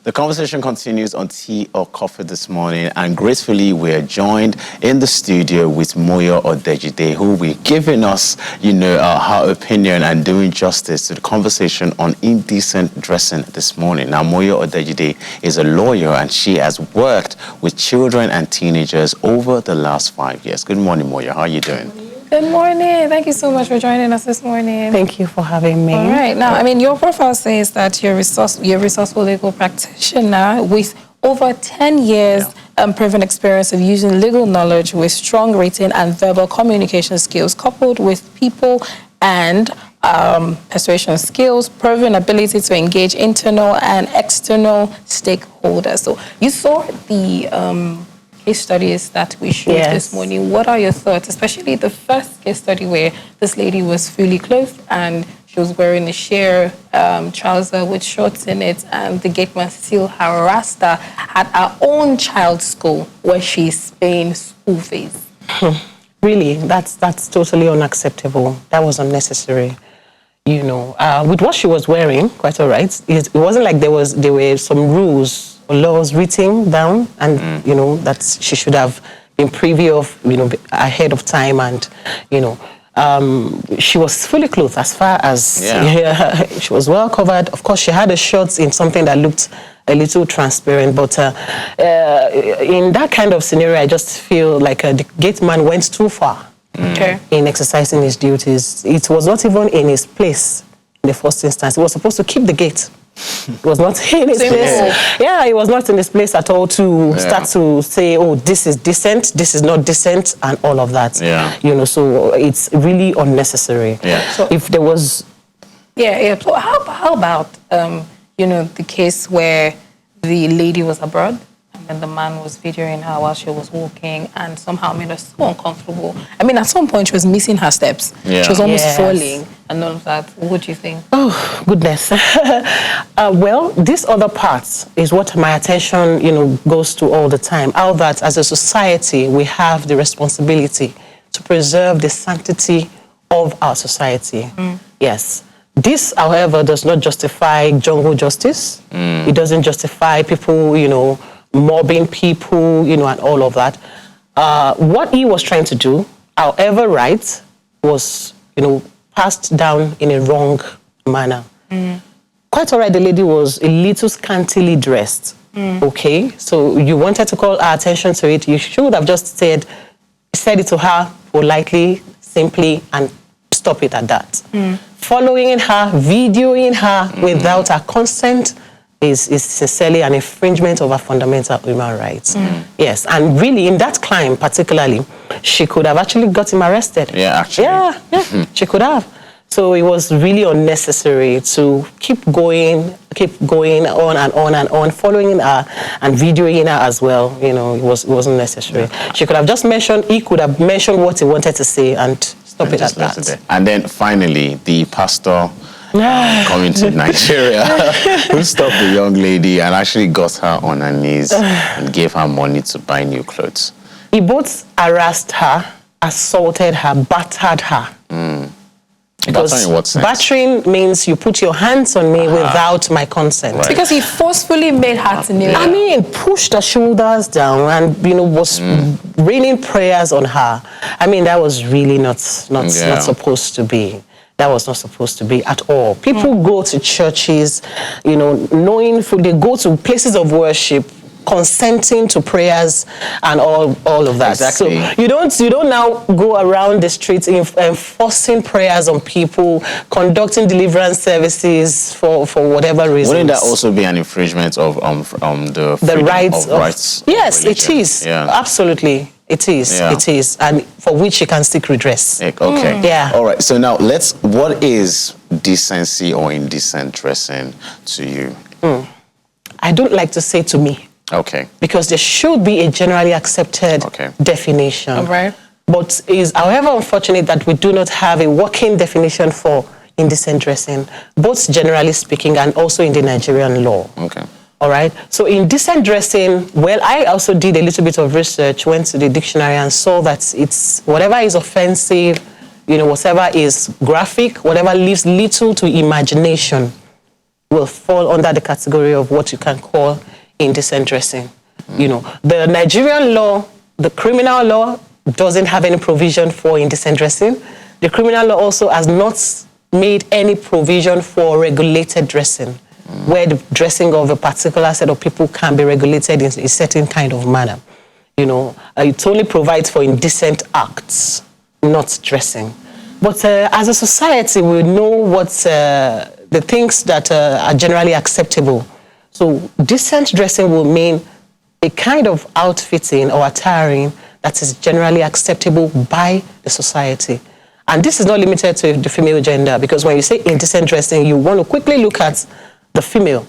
The conversation continues on Tea or Coffee this morning, and gracefully we're joined in the studio with Moyo Odejide, who will be giving us, her opinion and doing justice to the conversation on indecent dressing this morning. Now, Moyo Odejide is a lawyer, and she has worked with children and teenagers over the last 5 years. Good morning, Moyo. How are you doing? Good morning. Thank you so much for joining us this morning. Thank you for having me. All right. Now, your profile says that you're a resourceful legal practitioner with over 10 years proven experience of using legal knowledge with strong written and verbal communication skills, coupled with people and persuasion skills, proven ability to engage internal and external stakeholders. So you saw the case studies that we showed this morning. What are your thoughts, especially the first case study where this lady was fully clothed and she was wearing a sheer trouser with shorts in it, and the gateman still harassed her at her own child's school where she's paying school fees? Really, that's totally unacceptable. That was unnecessary. With what she was wearing, quite all right. It wasn't like there were some rules or laws written down, and that she should have been privy of, ahead of time, and she was fully clothed as far as she was well covered. Of course, she had a shirt in something that looked a little transparent, but in that kind of scenario, I just feel like the gate man went too far in exercising his duties. It was not even in his place in the first instance. He was supposed to keep the gate. It was not in his place. Yeah, it was not in his place at all to start to say, oh, this is decent, this is not decent, and all of that. So it's really unnecessary. So if there was... So how about, the case where the lady was abroad and the man was videoing her while she was walking and somehow made her so uncomfortable? At some point she was missing her steps. She was almost falling and all of that. What do you think? Oh, goodness. Well, this other part is what my attention, goes to all the time. How that as a society, we have the responsibility to preserve the sanctity of our society. Yes. This, however, does not justify jungle justice. It doesn't justify people, mobbing people, and all of that. What he was trying to do, however right, was, passed down in a wrong manner. Quite all right, the lady was a little scantily dressed. Okay, so you wanted to call our attention to it. You should have just said it to her politely, simply, and stop it at that. Following her, videoing her without her consent is sincerely an infringement of her fundamental human rights. Yes, and really in that crime particularly, she could have actually got him arrested. She could have. So it was really unnecessary to keep going on and on and on, following her and videoing her as well. It wasn't necessary. She could have just he could have mentioned what he wanted to say and stop it at that. And then finally, the pastor coming to Nigeria, who stopped the young lady and actually got her on her knees and gave her money to buy new clothes. He both harassed her, assaulted her, battered her. Battering in what sense? Battering means you put your hands on me without my consent. Right. Because he forcefully made her to kneel. Pushed her shoulders down and, was raining prayers on her. That was really not supposed to be. That was not supposed to be at all. People go to churches, knowing they go to places of worship, consenting to prayers and all of that. Exactly. So you don't now go around the streets enforcing prayers on people, conducting deliverance services for whatever reasons. Wouldn't that also be an infringement of the rights? Yes, it is. Yeah. Absolutely. It is. Yeah. It is. And for which you can seek redress. Okay. Yeah. All right. So now what is decency or indecent dressing to you? I don't like to say to me. Okay. Because there should be a generally accepted definition. All right. But it is, however, unfortunate that we do not have a working definition for indecent dressing, both generally speaking and also in the Nigerian law. Okay. All right. So indecent dressing, well, I also did a little bit of research, went to the dictionary and saw that it's whatever is offensive, whatever is graphic, whatever leaves little to imagination will fall under the category of what you can call indecent dressing. You know, the Nigerian law, the criminal law, doesn't have any provision for indecent dressing. The criminal law also has not made any provision for regulated dressing, where the dressing of a particular set of people can be regulated in a certain kind of manner. You know, it only provides for indecent acts, not dressing. But as a society, we know what the things that are generally acceptable. So decent dressing will mean a kind of outfitting or attiring that is generally acceptable by the society. And this is not limited to the female gender, because when you say indecent dressing, you want to quickly look at the female.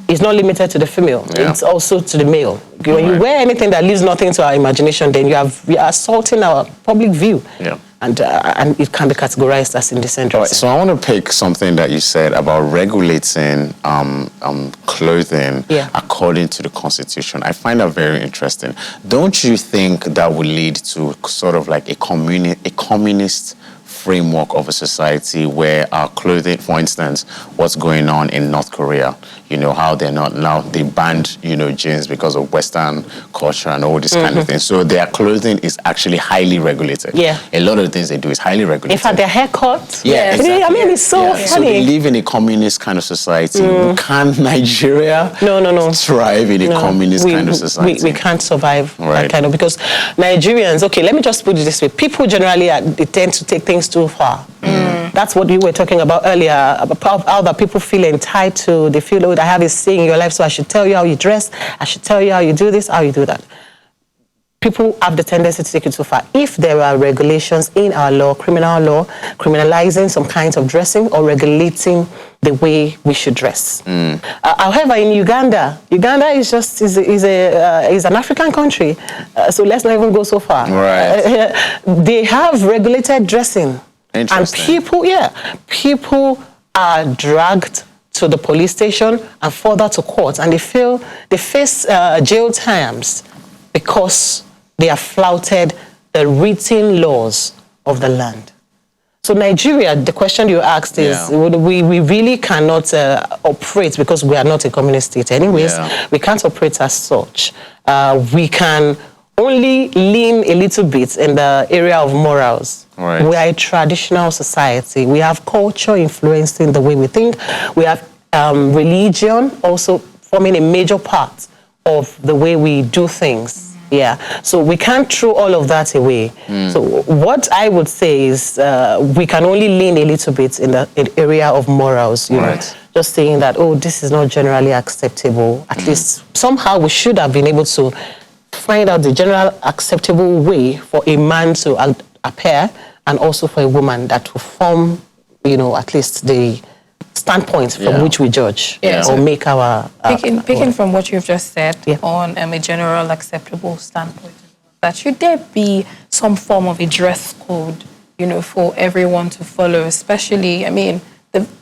It's not limited to the female. Yeah. It's also to the male. When you wear anything that leaves nothing to our imagination, then you are assaulting our public view. Yeah. And it can be categorized as indecent dressing. Right, so I want to pick something that you said about regulating clothing according to the Constitution. I find that very interesting. Don't you think that would lead to sort of like a communist framework of a society where our clothing, for instance, what's going on in North Korea, you know, how they're not now, they banned, you know, jeans because of Western culture and all this kind of thing. So their clothing is actually highly regulated. Yeah. A lot of the things they do is highly regulated. In fact, their haircut. Yeah, exactly. I mean, it's so funny. So they live in a communist kind of society. Can Nigeria thrive in a communist kind of society? We can't survive that kind of, because Nigerians, okay, let me just put it this way. People generally, they tend to take things too far. That's what you were talking about earlier, about how that people feel entitled. They feel, oh, I have a say in your life, so I should tell you how you dress. I should tell you how you do this, how you do that. People have the tendency to take it too far. If there are regulations in our law, criminal law, criminalizing some kinds of dressing or regulating the way we should dress. However, in Uganda is just is an African country, so let's not even go so far. Right. They have regulated dressing, and people are dragged to the police station and further to court, and they face jail terms because they have flouted the written laws of the land. So Nigeria, the question you asked is, we really cannot operate, because we are not a communist state anyways. We can't operate as such. We can only lean a little bit in the area of morals. Right. We are a traditional society. We have culture influencing the way we think. We have religion also forming a major part of the way we do things. Yeah, so we can't throw all of that away. So what I would say is we can only lean a little bit in the area of morals, you know, just saying that, oh, this is not generally acceptable. At least somehow we should have been able to find out the general acceptable way for a man to appear, and also for a woman that will form, you know, at least the standpoint from which we judge or make our... Picking from what you've just said on a general acceptable standpoint, that should there be some form of a dress code, you know, for everyone to follow, especially, I mean,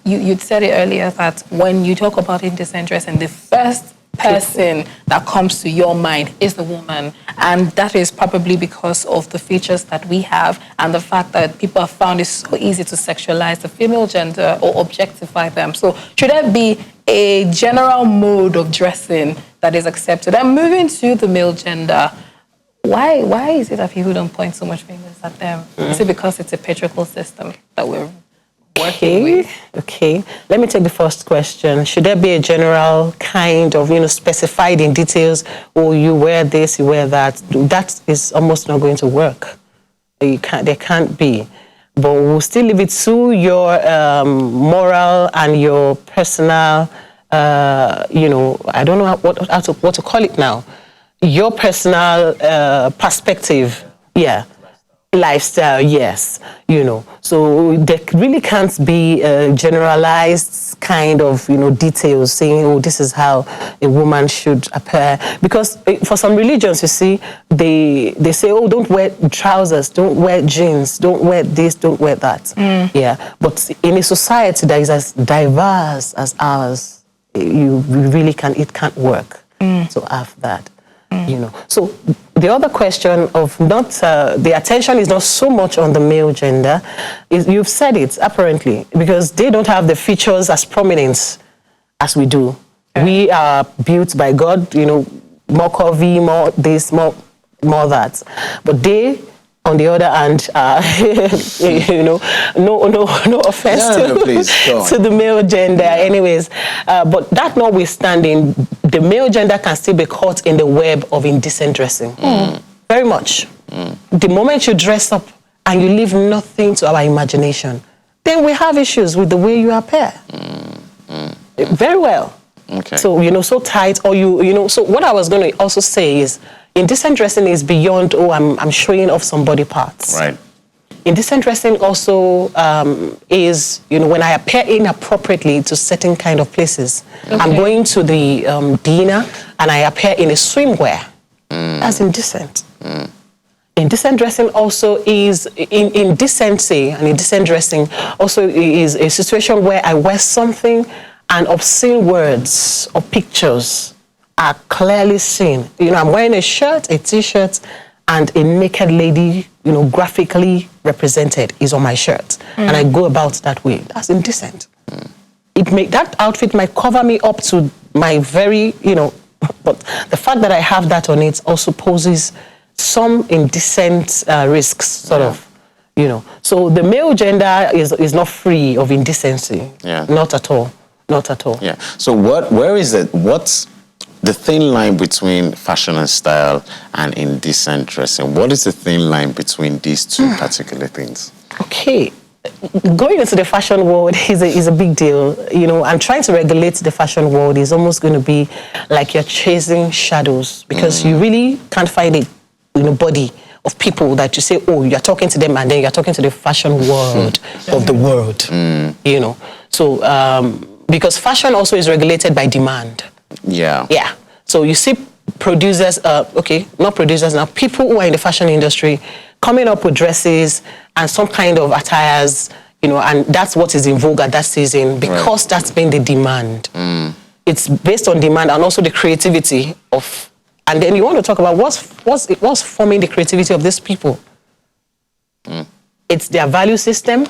you'd said it earlier that when you talk about indecent dressing, the first person that comes to your mind is the woman, and that is probably because of the features that we have and the fact that people have found it so easy to sexualize the female gender or objectify them. So should there be a general mode of dressing that is accepted? And moving to the male gender, why is it that people don't point so much fingers at them? Is it because it's a patriarchal system that we're working with? Okay, let me take the first question. Should there be a general kind of, you know, specified in details, oh, you wear this, you wear that? That is almost not going to work. There can't be. But we'll still leave it to your moral and your personal, you know, I don't know what to call it now. Your personal perspective, lifestyle, yes, you know. So there really can't be a generalized kind of, you know, details saying, oh, this is how a woman should appear. Because for some religions, you see, they say, oh, don't wear trousers, don't wear jeans, don't wear this, don't wear that. Yeah, but in a society that is as diverse as ours, it can't work to have that. You know, so the other question of not, the attention is not so much on the male gender. You've said it, apparently, because they don't have the features as prominent as we do. Okay. We are built by God, more curvy, more this, more that. But they, on the other hand, no offense to the male gender, anyways. But that notwithstanding, the male gender can still be caught in the web of indecent dressing. Very much. The moment you dress up and you leave nothing to our imagination, then we have issues with the way you appear. Very well. Okay. So, so tight, or so what I was going to also say is, indecent dressing is beyond, I'm showing off some body parts. Right. Indecent dressing also is, when I appear inappropriately to certain kind of places. Okay. I'm going to the dinner and I appear in a swimwear. That's indecent. Indecent dressing also is, indecency and indecent dressing also is a situation where I wear something and obscene words or pictures are clearly seen. I'm wearing a shirt, a t-shirt, and a naked lady, graphically represented is on my shirt. And I go about that way. That's indecent. That outfit might cover me up to my very, but the fact that I have that on it also poses some indecent risks, sort of, So the male gender is not free of indecency. Yeah. Not at all. Not at all. Yeah. So where is it? What's the thin line between fashion and style and indecent dressing? What is the thin line between these two particular things? Okay. Going into the fashion world is a big deal. And trying to regulate the fashion world is almost going to be like you're chasing shadows, because you really can't find a body of people that you say, you're talking to them, and then you're talking to the fashion world of the world. So, because fashion also is regulated by demand. Yeah. Yeah. So you see producers, not producers now, people who are in the fashion industry coming up with dresses and some kind of attires, and that's what is in vogue at that season, because that's been the demand. It's based on demand and also the creativity of, and then you want to talk about what's forming the creativity of these people. It's their value system,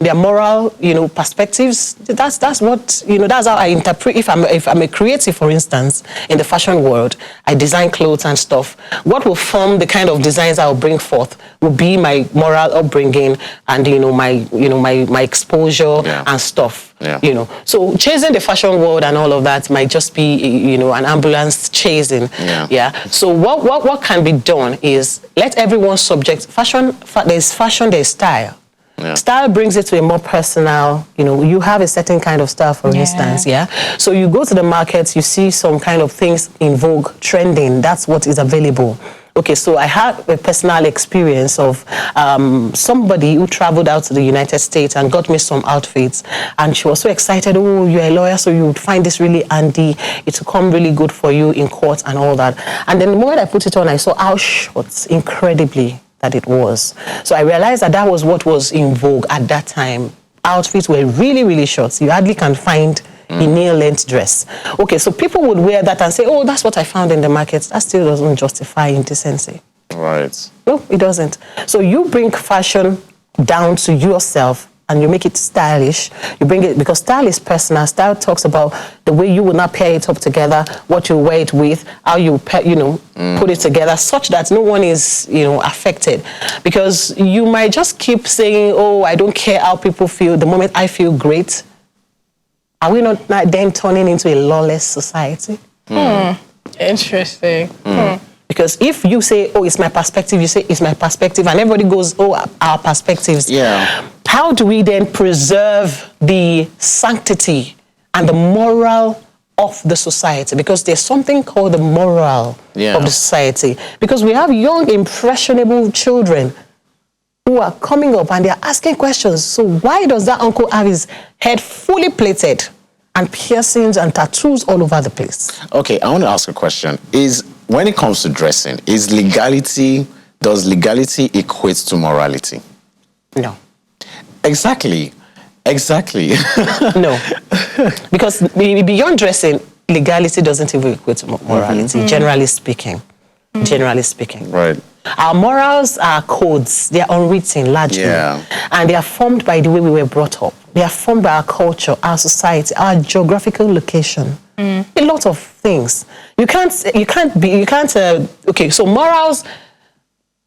their moral, perspectives. That's what, that's how I interpret. If I'm a creative, for instance, in the fashion world, I design clothes and stuff. What will form the kind of designs I will bring forth will be my moral upbringing and my exposure and stuff. Yeah. So chasing the fashion world and all of that might just be an ambulance chasing. Yeah. So what can be done is let everyone subject fashion. There's fashion, there's style. Yeah. Style brings it to a more personal, you have a certain kind of style, for instance, So you go to the market, you see some kind of things in vogue, trending, that's what is available. Okay, so I had a personal experience of somebody who traveled out to the United States and got me some outfits, and she was so excited, you're a lawyer, so you would find this really handy, it will come really good for you in court and all that. And then the moment I put it on, I saw how short, incredibly, that it was. So I realized that was what was in vogue at that time. Outfits were really, really short. You hardly can find a near-length dress. Okay, so people would wear that and say, that's what I found in the market. That still doesn't justify indecency. Right. No, it doesn't. So you bring fashion down to yourself and you make it stylish. You bring it, because style is personal. Style talks about the way you will not pair it up together, what you wear it with, how you put it together, such that no one is, affected. Because you might just keep saying, I don't care how people feel. The moment I feel great, are we not then turning into a lawless society? Interesting. Because if you say, it's my perspective, you say, it's my perspective, and everybody goes, our perspectives. Yeah. How do we then preserve the sanctity and the moral of the society? Because there's something called the moral of the society. Because we have young, impressionable children who are coming up and they're asking questions. So why does that uncle have his head fully plated and piercings and tattoos all over the place? Okay, I want to ask a question. When it comes to dressing, does legality equate to morality? No. Exactly. No. Because beyond dressing, legality doesn't even equate to morality, generally speaking. generally speaking. Right. Our morals are codes. They are unwritten largely. Yeah. And they are formed by the way we were brought up. They are formed by our culture, our society, our geographical location. A lot of things. Okay, so morals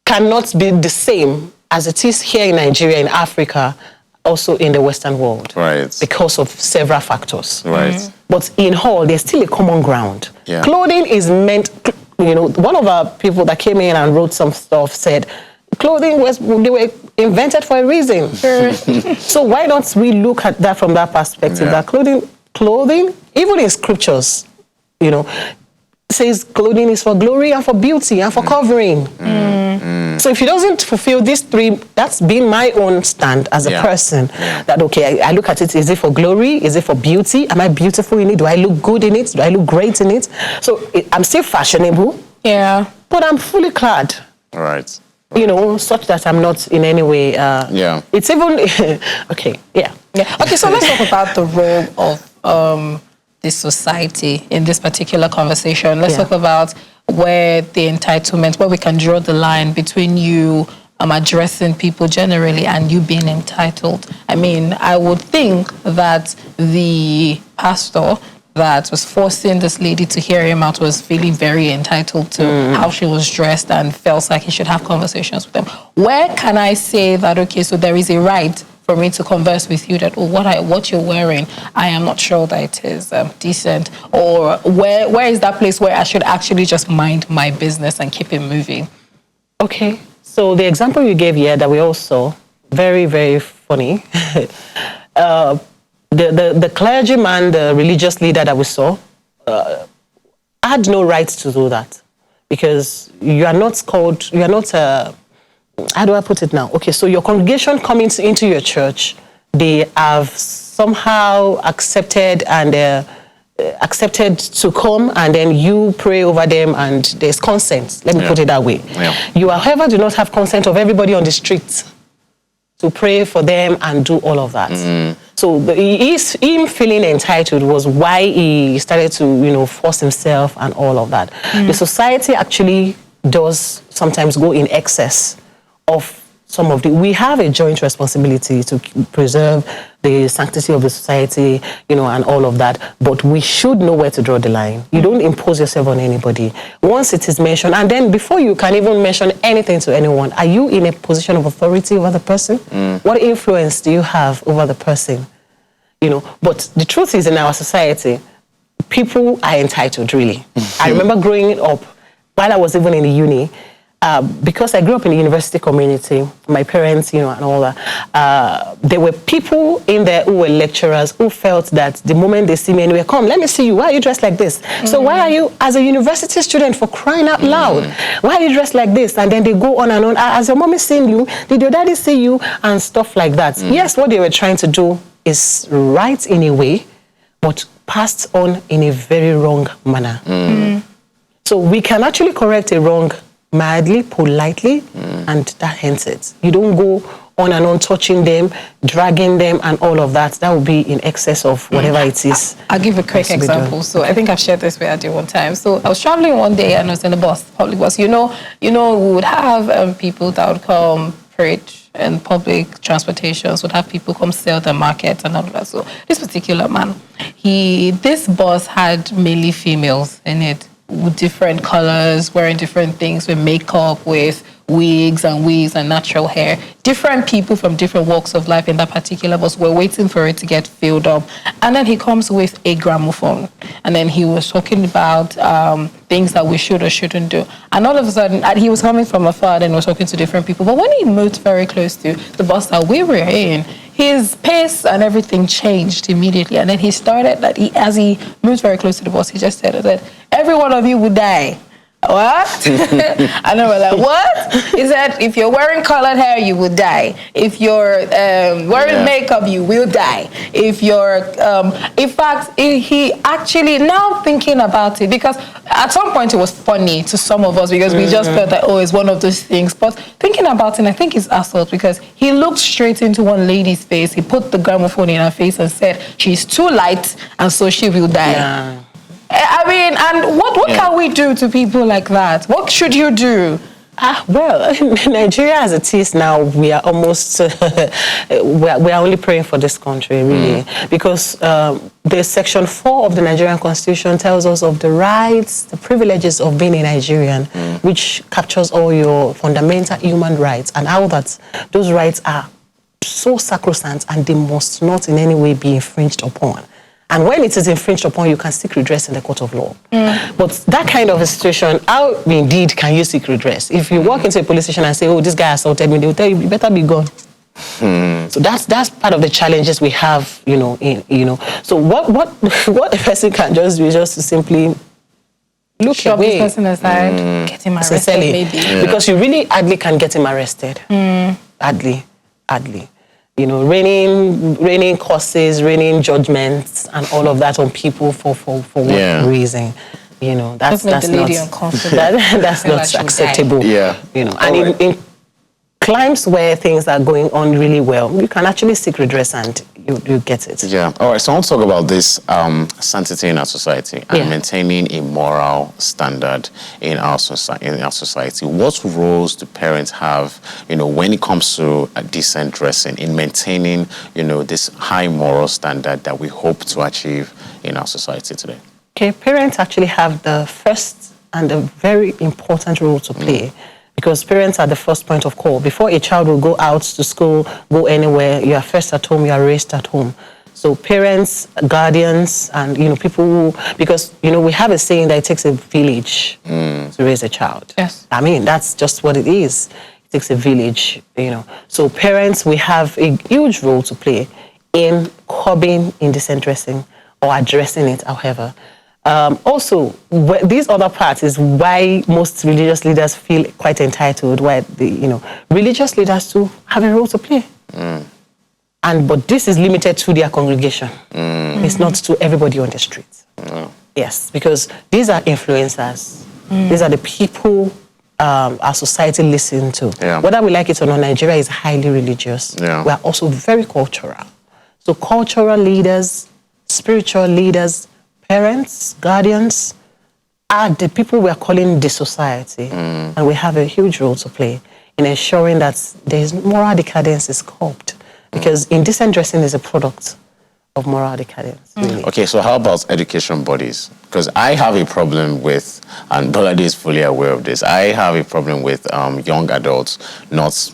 cannot be the same as it is here in Nigeria, in Africa, also in the Western world. Right. Because of several factors. Right. But in whole, there's still a common ground. Yeah. Clothing is meant, one of our people that came in and wrote some stuff said, they were invented for a reason. So why don't we look at that from that perspective? Yeah. That clothing, even in scriptures, says clothing is for glory and for beauty and for covering. So if he doesn't fulfill these three, that's been my own stand as a person. That, okay, I look at it, is it for glory? Is it for beauty? Am I beautiful in it? Do I look good in it? Do I look great in it? So I'm still fashionable. Yeah. But I'm fully clad. Right. Such that I'm not in any way. It's even, okay, yeah. Okay, so let's talk about the role of this society in this particular conversation. Let's talk about where the entitlement, where we can draw the line between you addressing people generally and you being entitled. I mean, I would think that the pastor that was forcing this lady to hear him out was feeling very entitled to how she was dressed and felt like he should have conversations with them. Where can I say that, okay, so there is a right for me to converse with you that, what you're wearing, I am not sure that it is decent, or where is that place where I should actually just mind my business and keep it moving? Okay, so the example you gave here that we all saw, very, very funny. The clergyman, the religious leader that we saw, had no right to do that, because you are not called, how do I put it now? Okay, so your congregation coming into your church, they have somehow accepted to come, and then you pray over them and there's consent. Let me put it that way. You, however, do not have consent of everybody on the street to pray for them and do all of that. So him feeling entitled was why he started to, force himself and all of that. The society actually does sometimes go in excess of some of we have a joint responsibility to preserve the sanctity of the society, and all of that. But we should know where to draw the line. You don't impose yourself on anybody. Once it is mentioned, and then before you can even mention anything to anyone, are you in a position of authority over the person? What influence do you have over the person? But the truth is, in our society, people are entitled, really. I remember growing up, while I was even in the uni, because I grew up in the university community, my parents, and all that, there were people in there who were lecturers who felt that the moment they see me anywhere, come, let me see you. Why are you dressed like this? So why are you, as a university student, for crying out loud, why are you dressed like this? And then they go on and on. Has your mommy seen you? Did your daddy see you? And stuff like that. Yes, what they were trying to do is right in a way, but passed on in a very wrong manner. So we can actually correct a wrong mildly, politely, and that ends it. You don't go on and on touching them, dragging them, and all of that. That would be in excess of whatever it is. I'll give a quick example. So I think I've shared this with Adi one time. So I was traveling one day and I was in a bus, public bus. We would have people that would come preach in public transportations, would have people come sell the market and all of that. So this particular man, this bus had mainly females in it, with different colors, wearing different things, with makeup, with wigs and weaves and natural hair. Different people from different walks of life in that particular bus were waiting for it to get filled up. And then he comes with a gramophone. And then he was talking about things that we should or shouldn't do. And all of a sudden, he was coming from afar and was talking to different people. But when he moved very close to the bus that we were in, his pace and everything changed immediately. And then he started, as he moved very close to the bus, he just said that every one of you would die. What? And then we're like, what? He said, if you're wearing colored hair, you will die. If you're wearing makeup, you will die. If you're, in fact, he actually, now thinking about it, because at some point it was funny to some of us because we just felt that, it's one of those things. But thinking about it, I think it's assault because he looked straight into one lady's face. He put the gramophone in her face and said, she's too light and so she will die. Yeah. I mean, imagine. And what can we do to people like that? What should you do? Well, Nigeria as it is now, we are almost, we are only praying for this country, really, because the Section 4 of the Nigerian Constitution tells us of the rights, the privileges of being a Nigerian, which captures all your fundamental human rights, and how that those rights are so sacrosanct and they must not in any way be infringed upon. And when it is infringed upon, you can seek redress in the court of law. But that kind of a situation, how indeed can you seek redress? If you walk into a police station and say, oh, this guy assaulted me, they will tell you, you better be gone. So that's part of the challenges we have, So what a person can just do is just to simply look Shove away. this person aside, get him arrested, Sincerely. maybe. Because you really hardly can get him arrested. Hardly. Raining curses, raining judgments, and all of that on people for what reason? That's the lady not uncomfortable. that's not acceptable. Yeah. And in climes where things are going on really well, you can actually seek redress and you get it. Yeah. All right. So I want to talk about this sanctity in our society and maintaining a moral standard in our society. What roles do parents have, when it comes to decent dressing in maintaining, this high moral standard that we hope to achieve in our society today? Okay, parents actually have the first and a very important role to play. Because parents are the first point of call. Before a child will go out to school, go anywhere, you are first at home, you are raised at home. So parents, guardians, and people because we have a saying that it takes a village to raise a child. Yes. I mean, that's just what it is. It takes a village, So parents, we have a huge role to play in curbing indecent dressing or addressing it, however. Also, these other parts is why most religious leaders feel quite entitled, why religious leaders too have a role to play. But this is limited to their congregation. It's not to everybody on the street. Yes, because these are influencers. These are the people our society listens to. Whether we like it or not, Nigeria is highly religious. We are also very cultural. So cultural leaders, spiritual leaders, parents, guardians are the people we are calling the society. And we have a huge role to play in ensuring that there is moral decadence is curbed. Because indecent dressing is a product of moral decadence. Really. Okay, so how about education bodies? Because I have a problem with, and Bolade is fully aware of this, I have a problem with young adults not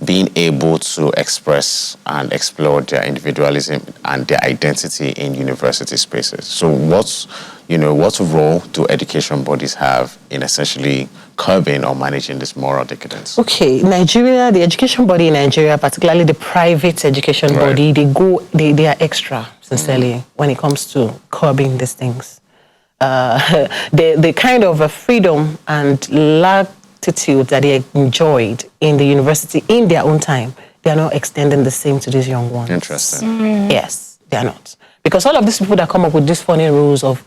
being able to express and explore their individualism and their identity in university spaces. So what role do education bodies have in essentially curbing or managing this moral decadence? Okay, Nigeria, the education body in Nigeria, particularly the private education body, they are extra, sincerely, when it comes to curbing these things. The kind of a freedom and latitude that they enjoyed in the university in their own time, they are not extending the same to these young ones. Interesting. Yes, they are not. Because all of these people that come up with these funny rules of,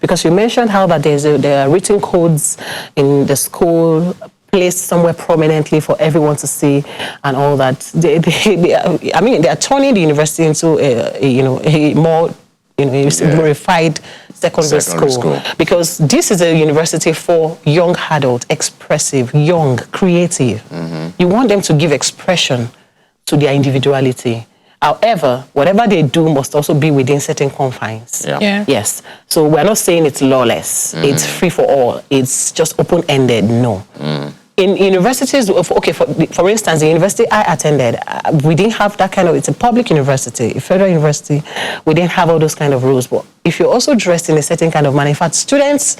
because you mentioned how that there are written codes in the school placed somewhere prominently for everyone to see and all that. They are turning the university into a more, glorified secondary school. Because this is a university for young adult, expressive, young, creative. You want them to give expression to their individuality. However, whatever they do must also be within certain confines. Yes. So we're not saying it's lawless. It's free for all. It's just open-ended. No. In universities, for instance, the university I attended, we didn't have that kind of, it's a public university, a federal university, we didn't have all those kind of rules. But if you're also dressed in a certain kind of manner, in fact, students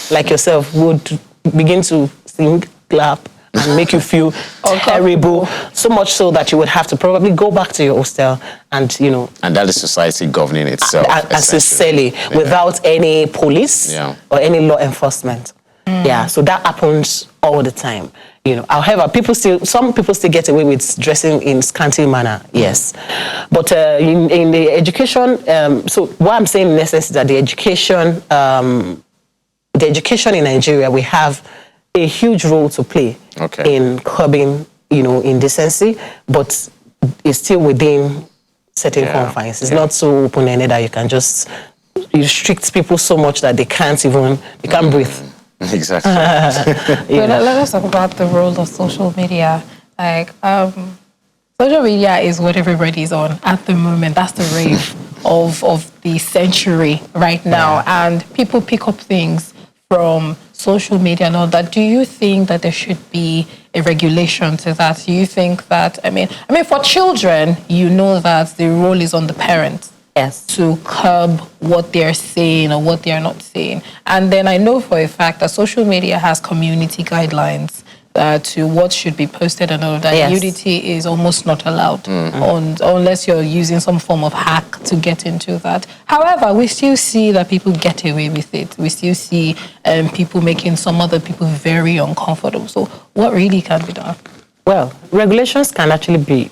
like yourself would begin to sing, clap, and make you feel terrible, so much so that you would have to probably go back to your hostel and, And that is society governing itself. And sincerely, without any police or any law enforcement. So that happens all the time. However, some people still get away with dressing in scanty manner. Yes, but in the education, so what I'm saying in essence is that the education in Nigeria, we have a huge role to play in curbing, indecency, but it's still within certain confines. It's not so open-ended that you can just, restrict people so much that they can't breathe. Exactly. Let us talk about the role of social media. Like, social media is what everybody's on at the moment. That's the rave of the century right now. And people pick up things from social media and all that. Do you think that there should be a regulation to that? Do you think that, I mean, for children, you know that the role is on the parents. Yes. To curb what they're saying or what they're not saying. And then I know for a fact that social media has community guidelines to what should be posted and all of that. Yes. Nudity is almost not allowed unless you're using some form of hack to get into that. However, we still see that people get away with it. We still see people making some other people very uncomfortable. So what really can be done? Well, regulations can actually be,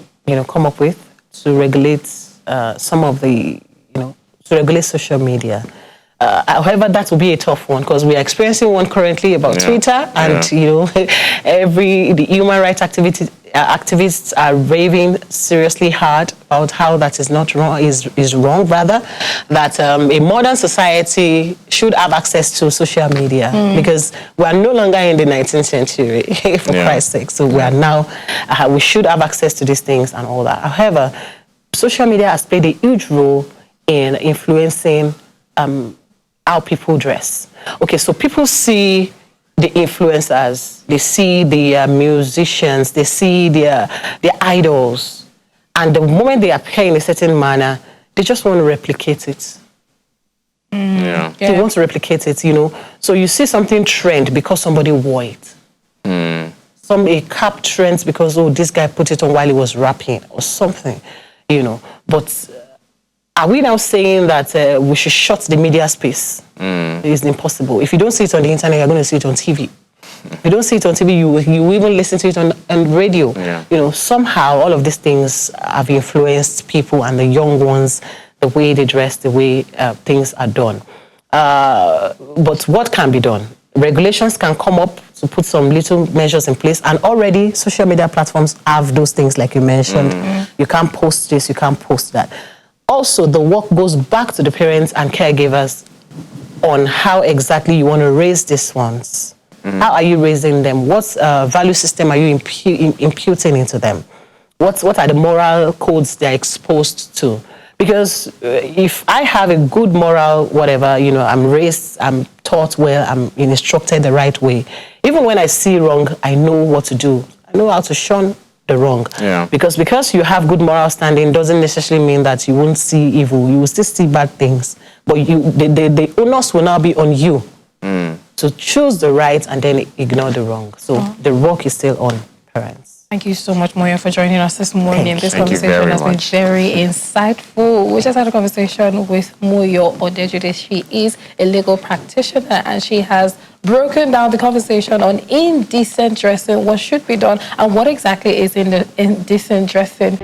come up with to regulate some of the, to regulate social media. However, that will be a tough one because we are experiencing one currently about Twitter, and the human rights activists are raving seriously hard about how that is not wrong, is wrong rather, that a modern society should have access to social media because we are no longer in the 19th century, for Christ's sake. So we are now, we should have access to these things and all that. However, social media has played a huge role in influencing how people dress. Okay, so people see the influencers, they see the musicians, they see their idols, and the moment they appear in a certain manner, they just want to replicate it. They want to replicate it, So you see something trend because somebody wore it. A cap trends because, this guy put it on while he was rapping or something, But are we now saying that we should shut the media space? It's impossible. If you don't see it on the internet, you're going to see it on TV. If you don't see it on TV, you even listen to it on radio. Somehow all of these things have influenced people and the young ones, the way they dress, the way things are done. But what can be done? Regulations can come up to put some little measures in place, and already social media platforms have those things like you mentioned. You can't post this, you can't post that. Also, the work goes back to the parents and caregivers on how exactly you want to raise these ones. How are you raising them? What value system are you imputing into them? What are the moral codes they're exposed to? Because if I have a good moral, whatever, I'm raised, I'm taught well, I'm instructed the right way. Even when I see wrong, I know what to do. I know how to shun the wrong. Because you have good moral standing doesn't necessarily mean that you won't see evil. You will still see bad things. But the onus will now be on you to choose the right and then ignore the wrong. So the work is still on parents. Thank you so much, Moyo, for joining us this morning. This Thank conversation has much. been very insightful. We just had a conversation with Moyo Odejude. She is a legal practitioner and she has broken down the conversation on indecent dressing, what should be done, and what exactly is indecent dressing.